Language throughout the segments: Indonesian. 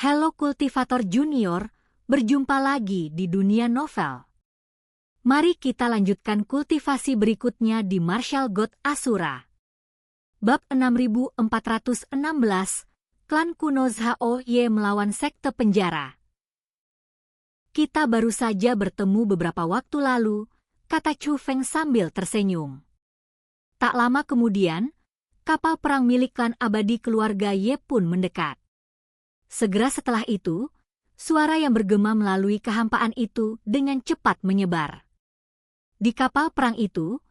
Halo Kultivator Junior, berjumpa lagi di dunia novel. Mari kita lanjutkan kultivasi berikutnya di Martial God Asura. Bab 6416, Klan kuno Zhao-Ye melawan sekte penjara. Kita baru saja bertemu beberapa waktu lalu, kata Chu Feng sambil tersenyum. Tak lama kemudian, kapal perang milik klan abadi keluarga Ye pun mendekat. Segera setelah itu, suara yang bergema melalui kehampaan itu dengan cepat menyebar. Di kapal perang itu,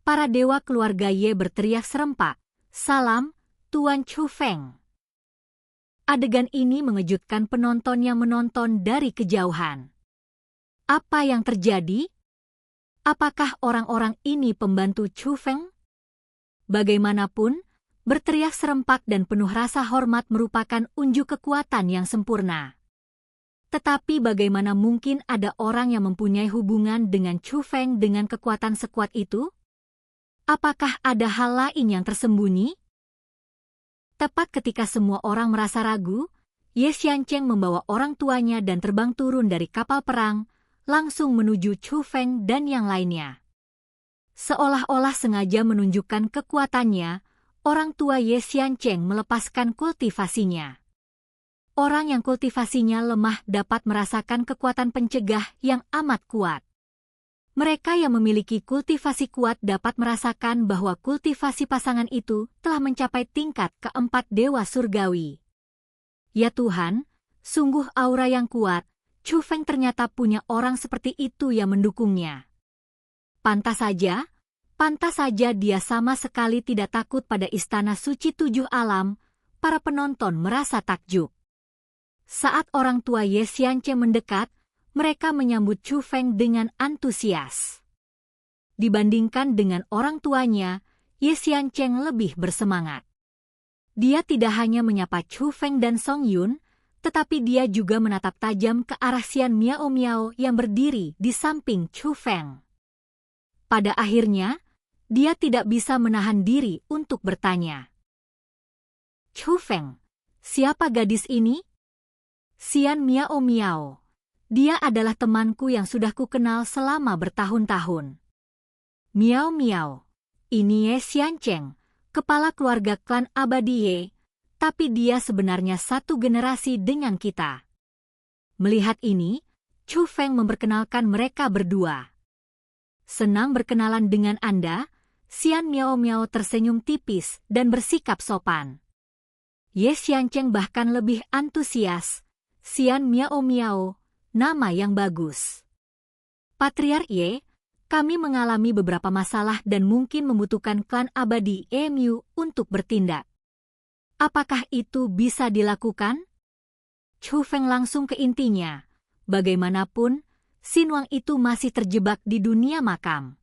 para dewa keluarga Ye berteriak serempak, "Salam, Tuan Chu Feng." Adegan ini mengejutkan penonton yang menonton dari kejauhan. Apa yang terjadi? Apakah orang-orang ini pembantu Chu Feng? Bagaimanapun, berteriak serempak dan penuh rasa hormat merupakan unjuk kekuatan yang sempurna. Tetapi bagaimana mungkin ada orang yang mempunyai hubungan dengan Chu Feng dengan kekuatan sekuat itu? Apakah ada hal lain yang tersembunyi? Tepat ketika semua orang merasa ragu, Ye Xiancheng membawa orang tuanya dan terbang turun dari kapal perang, langsung menuju Chu Feng dan yang lainnya. Seolah-olah sengaja menunjukkan kekuatannya, orang tua Ye Xiancheng melepaskan kultivasinya. Orang yang kultivasinya lemah dapat merasakan kekuatan pencegah yang amat kuat. Mereka yang memiliki kultivasi kuat dapat merasakan bahwa kultivasi pasangan itu telah mencapai tingkat keempat dewa surgawi. Ya Tuhan, sungguh aura yang kuat, Chu Feng ternyata punya orang seperti itu yang mendukungnya. Pantas saja dia sama sekali tidak takut pada istana suci tujuh alam, para penonton merasa takjub. Saat orang tua Ye Xiancheng mendekat, mereka menyambut Chu Feng dengan antusias. Dibandingkan dengan orang tuanya, Ye Xiancheng lebih bersemangat. Dia tidak hanya menyapa Chu Feng dan Song Yun, tetapi dia juga menatap tajam ke arah Xian Miao Miao yang berdiri di samping Chu Feng. Pada akhirnya, dia tidak bisa menahan diri untuk bertanya. "Chu Feng, siapa gadis ini?" "Xian Miao Miao. Dia adalah temanku yang sudah kukenal selama bertahun-tahun." "Miao Miao, ini Ye Xiancheng, kepala keluarga klan abadi Ye, tapi dia sebenarnya satu generasi dengan kita." Melihat ini, Chu Feng memperkenalkan mereka berdua. "Senang berkenalan dengan Anda." Xian Miao Miao tersenyum tipis dan bersikap sopan. Ye Xiancheng bahkan lebih antusias. "Xian Miao Miao, nama yang bagus. Patriark Ye, kami mengalami beberapa masalah dan mungkin membutuhkan klan abadi EMU untuk bertindak. Apakah itu bisa dilakukan?" Chu Feng langsung ke intinya. Bagaimanapun, Xinwang itu masih terjebak di dunia makam.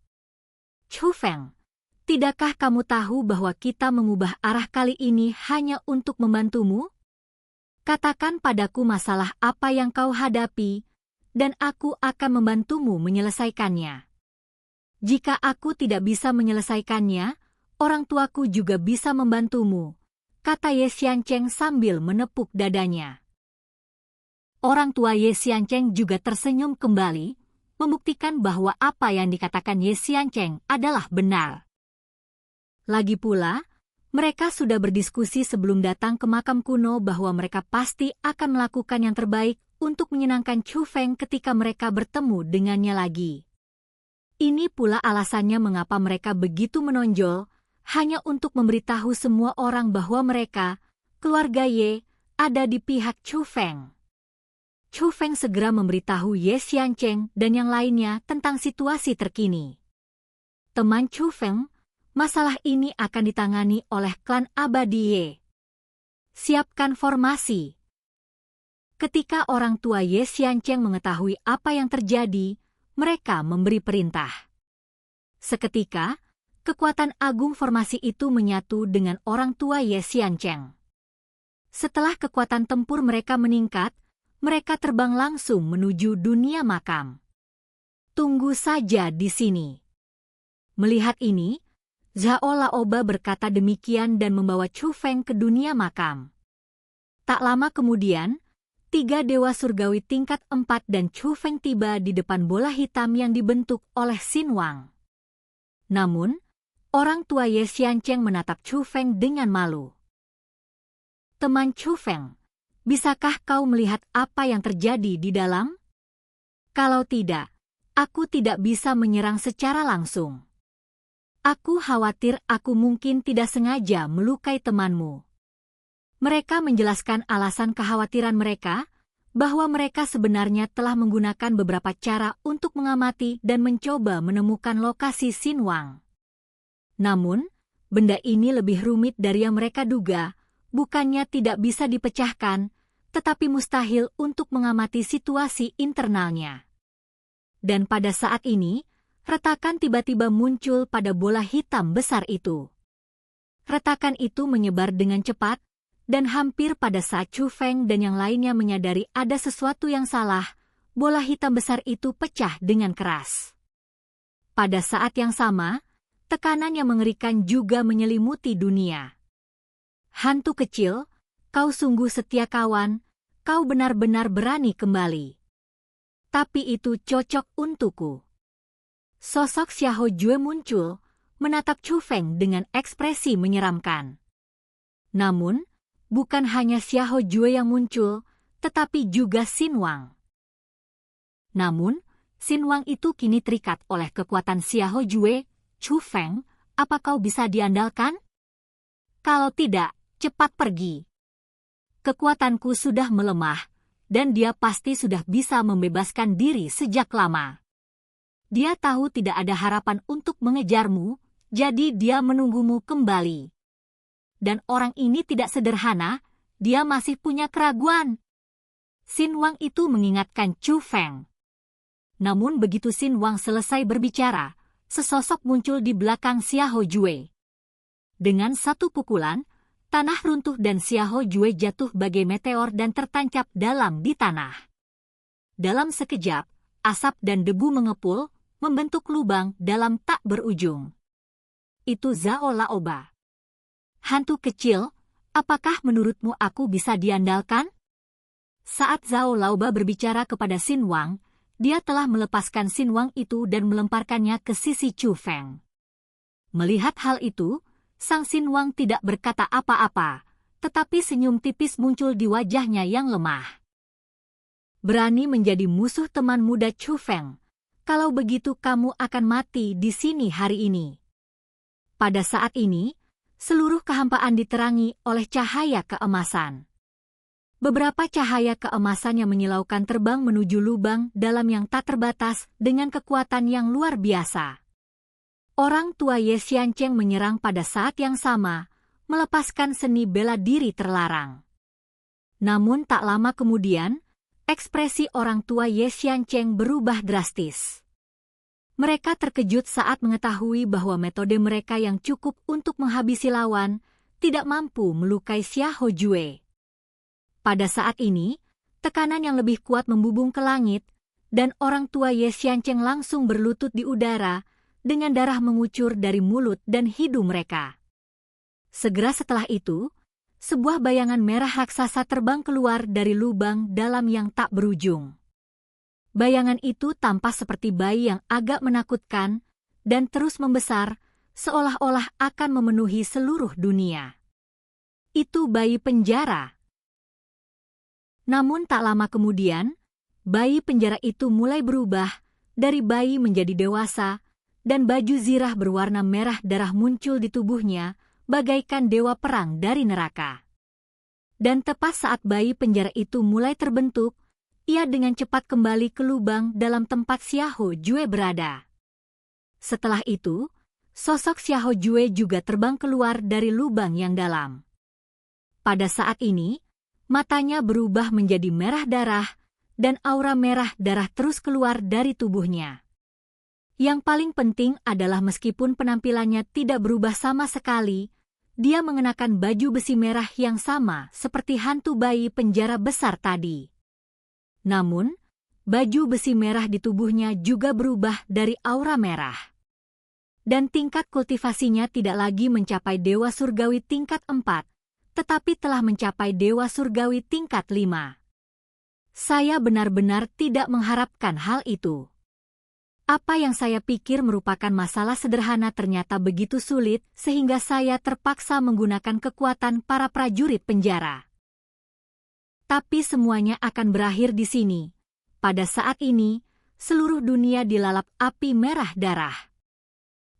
"Chu Feng, tidakkah kamu tahu bahwa kita mengubah arah kali ini hanya untuk membantumu? Katakan padaku masalah apa yang kau hadapi, dan aku akan membantumu menyelesaikannya. Jika aku tidak bisa menyelesaikannya, orang tuaku juga bisa membantumu," kata Ye Xiancheng sambil menepuk dadanya. Orang tua Ye Xiancheng juga tersenyum kembali, membuktikan bahwa apa yang dikatakan Ye Xiancheng adalah benar. Lagi pula, mereka sudah berdiskusi sebelum datang ke makam kuno bahwa mereka pasti akan melakukan yang terbaik untuk menyenangkan Chu Feng ketika mereka bertemu dengannya lagi. Ini pula alasannya mengapa mereka begitu menonjol, hanya untuk memberitahu semua orang bahwa mereka, keluarga Ye, ada di pihak Chu Feng. Chu Feng segera memberitahu Ye Xiancheng dan yang lainnya tentang situasi terkini. "Teman Chu Feng, masalah ini akan ditangani oleh klan abadi Ye. Siapkan formasi." Ketika orang tua Ye Xiancheng mengetahui apa yang terjadi, mereka memberi perintah. Seketika, kekuatan agung formasi itu menyatu dengan orang tua Ye Xiancheng. Setelah kekuatan tempur mereka meningkat, mereka terbang langsung menuju dunia makam. "Tunggu saja di sini." Melihat ini, Zhao Laoba berkata demikian dan membawa Chu Feng ke dunia makam. Tak lama kemudian, 3 dewa surgawi tingkat 4 dan Chu Feng tiba di depan bola hitam yang dibentuk oleh Xin Wang. Namun, orang tua Ye Xiancheng menatap Chu Feng dengan malu. Teman Chu Feng, bisakah kau melihat apa yang terjadi di dalam? Kalau tidak, aku tidak bisa menyerang secara langsung. Aku khawatir aku mungkin tidak sengaja melukai temanmu. Mereka menjelaskan alasan kekhawatiran mereka, bahwa mereka sebenarnya telah menggunakan beberapa cara untuk mengamati dan mencoba menemukan lokasi Xin Wang. Namun, benda ini lebih rumit dari yang mereka duga, bukannya tidak bisa dipecahkan, tetapi mustahil untuk mengamati situasi internalnya. Dan pada saat ini, retakan tiba-tiba muncul pada bola hitam besar itu. Retakan itu menyebar dengan cepat, dan hampir pada saat Chu Feng dan yang lainnya menyadari ada sesuatu yang salah, bola hitam besar itu pecah dengan keras. Pada saat yang sama, tekanan yang mengerikan juga menyelimuti dunia. Hantu kecil, kau sungguh setia kawan, kau benar-benar berani kembali. Tapi itu cocok untukku. Sosok Xiahou Jue muncul, menatap Chu Feng dengan ekspresi menyeramkan. Namun, bukan hanya Xiahou Jue yang muncul, tetapi juga Xin Wang. Namun, Xin Wang itu kini terikat oleh kekuatan Xiahou Jue. Chu Feng, apa kau bisa diandalkan? Kalau tidak, cepat pergi. Kekuatanku sudah melemah, dan dia pasti sudah bisa membebaskan diri sejak lama. Dia tahu tidak ada harapan untuk mengejarmu, jadi dia menunggumu kembali. Dan orang ini tidak sederhana, dia masih punya keraguan. Xin Wang itu mengingatkan Chu Feng. Namun begitu Xin Wang selesai berbicara, sesosok muncul di belakang Xiahou Jue. Dengan satu pukulan, tanah runtuh dan Xiahou Jue jatuh bagai meteor dan tertancap dalam di tanah. Dalam sekejap, asap dan debu mengepul, membentuk lubang dalam tak berujung. Itu Zhao Laoba. Hantu kecil, apakah menurutmu aku bisa diandalkan? Saat Zhao Laoba berbicara kepada Xin Wang, dia telah melepaskan Xin Wang itu dan melemparkannya ke sisi Chu Feng. Melihat hal itu, sang Xin Wang tidak berkata apa-apa, tetapi senyum tipis muncul di wajahnya yang lemah. Berani menjadi musuh teman muda Chu Feng, kalau begitu kamu akan mati di sini hari ini. Pada saat ini, seluruh kehampaan diterangi oleh cahaya keemasan. Beberapa cahaya keemasan yang menyilaukan terbang menuju lubang dalam yang tak terbatas dengan kekuatan yang luar biasa. Orang tua Ye Xiancheng menyerang pada saat yang sama, melepaskan seni bela diri terlarang. Namun tak lama kemudian, ekspresi orang tua Ye Xiancheng berubah drastis. Mereka terkejut saat mengetahui bahwa metode mereka yang cukup untuk menghabisi lawan tidak mampu melukai Xiahou Jue. Pada saat ini, tekanan yang lebih kuat membubung ke langit, dan orang tua Ye Xiancheng langsung berlutut di udara dengan darah mengucur dari mulut dan hidung mereka. Segera setelah itu, sebuah bayangan merah raksasa terbang keluar dari lubang dalam yang tak berujung. Bayangan itu tampak seperti bayi yang agak menakutkan dan terus membesar, seolah-olah akan memenuhi seluruh dunia. Itu bayi penjara. Namun tak lama kemudian, bayi penjara itu mulai berubah dari bayi menjadi dewasa, dan baju zirah berwarna merah darah muncul di tubuhnya, bagaikan dewa perang dari neraka. Dan tepat saat bayi penjara itu mulai terbentuk, ia dengan cepat kembali ke lubang dalam tempat Xiahou Jue berada. Setelah itu, sosok Xiahou Jue juga terbang keluar dari lubang yang dalam. Pada saat ini, matanya berubah menjadi merah darah, dan aura merah darah terus keluar dari tubuhnya. Yang paling penting adalah meskipun penampilannya tidak berubah sama sekali, dia mengenakan baju besi merah yang sama seperti hantu bayi penjara besar tadi. Namun, baju besi merah di tubuhnya juga berubah dari aura merah. Dan tingkat kultivasinya tidak lagi mencapai dewa surgawi tingkat 4, tetapi telah mencapai dewa surgawi tingkat 5. Saya benar-benar tidak mengharapkan hal itu. Apa yang saya pikir merupakan masalah sederhana ternyata begitu sulit sehingga saya terpaksa menggunakan kekuatan para prajurit penjara. Tapi semuanya akan berakhir di sini. Pada saat ini, seluruh dunia dilalap api merah darah.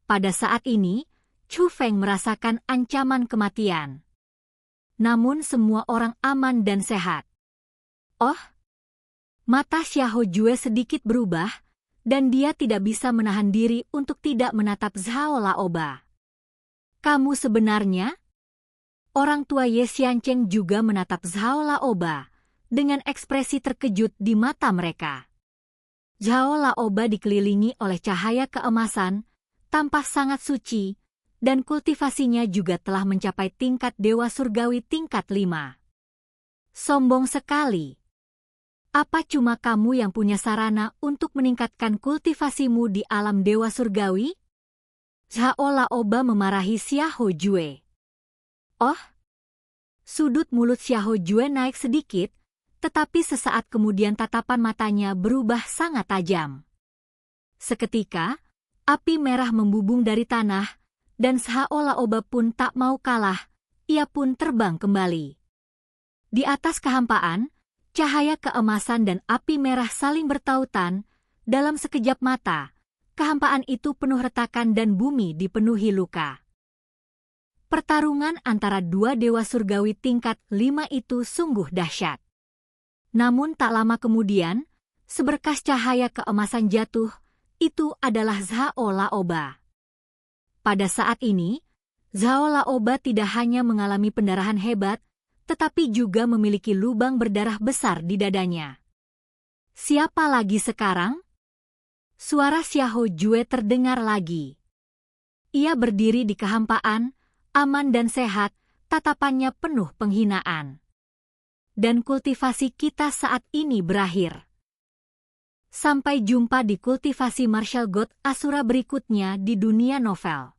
Pada saat ini, Chu Feng merasakan ancaman kematian. Namun semua orang aman dan sehat. Oh, mata Xiahou Jue sedikit berubah, dan dia tidak bisa menahan diri untuk tidak menatap Zhao Laoba. Kamu sebenarnya? Orang tua Ye Xiancheng juga menatap Zhao Laoba dengan ekspresi terkejut di mata mereka. Zhao Laoba dikelilingi oleh cahaya keemasan, tampak sangat suci, dan kultivasinya juga telah mencapai tingkat Dewa Surgawi tingkat 5. Sombong sekali. Apa cuma kamu yang punya sarana untuk meningkatkan kultivasimu di alam Dewa Surgawi? Zhao Laoba memarahi Xiahou Jue. Oh, sudut mulut Xiahou Jue naik sedikit, tetapi sesaat kemudian tatapan matanya berubah sangat tajam. Seketika, api merah membubung dari tanah, dan Zhao Laoba pun tak mau kalah, ia pun terbang kembali. Di atas kehampaan, cahaya keemasan dan api merah saling bertautan. Dalam sekejap mata, kehampaan itu penuh retakan dan bumi dipenuhi luka. Pertarungan antara dua dewa surgawi tingkat 5 itu sungguh dahsyat. Namun tak lama kemudian, seberkas cahaya keemasan jatuh, itu adalah Zhao Laoba. Pada saat ini, Zhao Laoba tidak hanya mengalami pendarahan hebat, tetapi juga memiliki lubang berdarah besar di dadanya. Siapa lagi sekarang? Suara Xiahou Jue terdengar lagi. Ia berdiri di kehampaan, aman dan sehat, tatapannya penuh penghinaan. Dan kultivasi kita saat ini berakhir. Sampai jumpa di kultivasi Martial God Asura berikutnya di dunia novel.